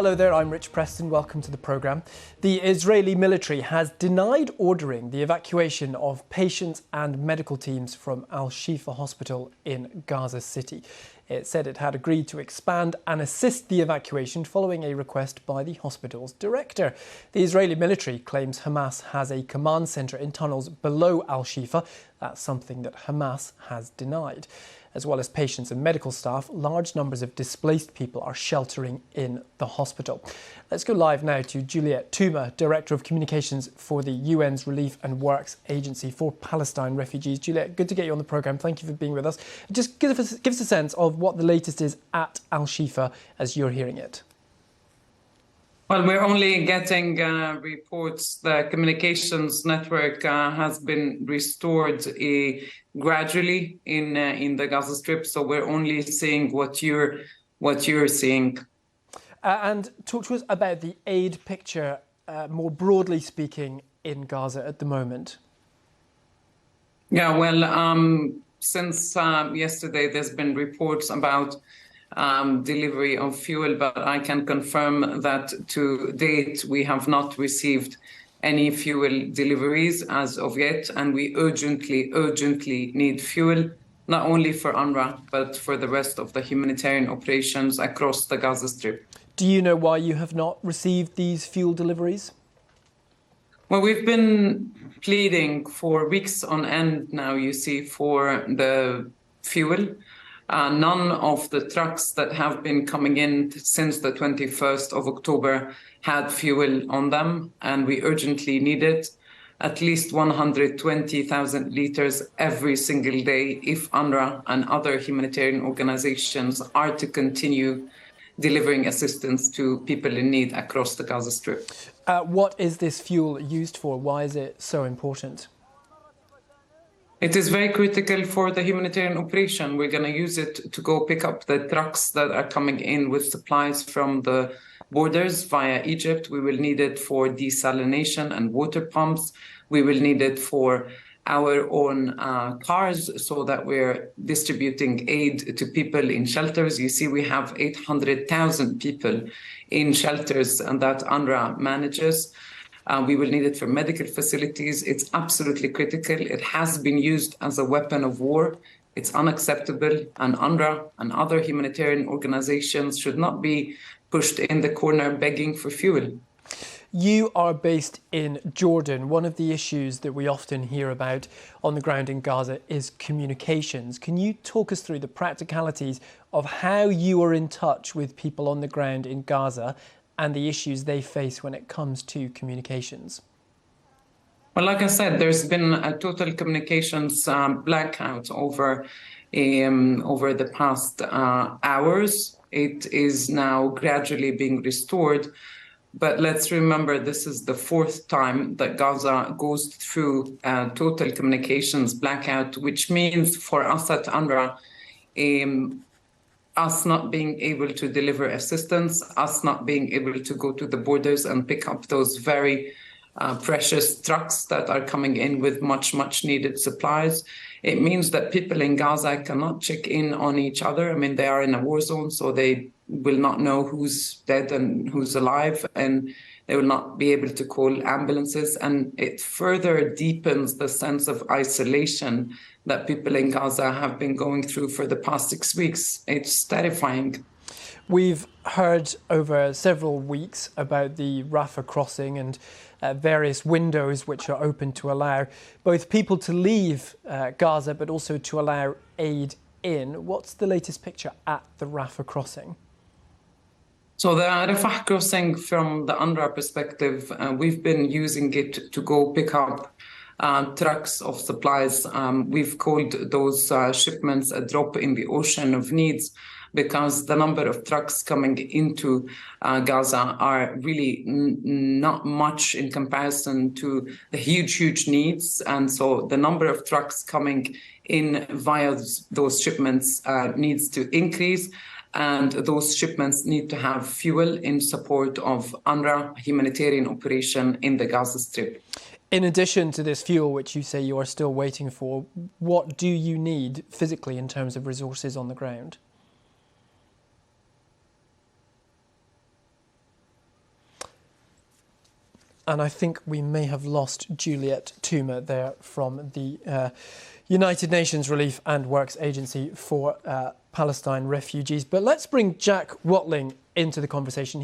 Hello there, I'm Rich Preston. Welcome to the programme. The Israeli military has denied ordering the evacuation of patients and medical teams from Al-Shifa Hospital in Gaza City. It said it had agreed to expand and assist the evacuation following a request by the hospital's director. The Israeli military claims Hamas has a command centre in tunnels below Al-Shifa. That's something that Hamas has denied. As well as patients and medical staff, large numbers of displaced people are sheltering in the hospital. Let's go live now to Juliette, Touma, Director of Communications for the UN's Relief and Works Agency for Palestine Refugees. Juliette, good to get you on the programme. Thank you for being with us. Just give us a sense of what the latest is at Al-Shifa as you're hearing it. Well, we're only getting reports. The communications network has been restored gradually in the Gaza Strip, so we're only seeing what you're seeing. And talk to us about the aid picture, more broadly speaking, in Gaza at the moment. Yeah, well, since yesterday, there's been reports about delivery of fuel, but I can confirm that to date we have not received any fuel deliveries as of yet, and we urgently need fuel, not only for UNRWA, but for the rest of the humanitarian operations across the Gaza Strip. Do you know why you have not received these fuel deliveries? Well, we've been pleading for weeks on end now, you see, for the fuel. None of the trucks that have been coming in since the 21st of October had fuel on them, and we urgently needed at least 120,000 litres every single day if UNRWA and other humanitarian organizations are to continue delivering assistance to people in need across the Gaza Strip. What is this fuel used for? Why is it so important? It is very critical for the humanitarian operation. We're going to use it to go pick up the trucks that are coming in with supplies from the borders via Egypt. We will need it for desalination and water pumps. We will need it for our own cars so that we're distributing aid to people in shelters. You see, we have 800,000 people in shelters and that UNRWA manages. We will need it for medical facilities. It's absolutely critical. It has been used as a weapon of war. It's unacceptable, and UNRWA and other humanitarian organizations should not be pushed in the corner begging for fuel. You are based in Jordan. One of the issues that we often hear about on the ground in Gaza is communications. Can you talk us through the practicalities of how you are in touch with people on the ground in Gaza and the issues they face when it comes to communications? Well, like I said, there's been a total communications blackout over the past hours. It is now gradually being restored. But let's remember, this is the fourth time that Gaza goes through total communications blackout, which means for us at UNRWA, us not being able to deliver assistance, us not being able to go to the borders and pick up those very precious trucks that are coming in with much needed supplies. It means that people in Gaza cannot check in on each other. I mean, they are in a war zone, so they will not know who's dead and who's alive, and they will not be able to call ambulances. And it further deepens the sense of isolation that people in Gaza have been going through for the past 6 weeks. It's terrifying. We've heard over several weeks about the Rafah crossing and various windows which are open to allow both people to leave Gaza but also to allow aid in. What's the latest picture at the Rafah crossing? So the Rafah crossing, from the UNRWA perspective, we've been using it to go pick up trucks of supplies. We've called those shipments a drop in the ocean of needs, because the number of trucks coming into Gaza are really not much in comparison to the huge needs. And so the number of trucks coming in via those shipments needs to increase. And those shipments need to have fuel in support of UNRWA humanitarian operation in the Gaza Strip. In addition to this fuel, which you say you are still waiting for, what do you need physically in terms of resources on the ground? And I think we may have lost Juliette Touma there from the United Nations Relief and Works Agency for Palestine refugees. But let's bring Jack Watling into the conversation.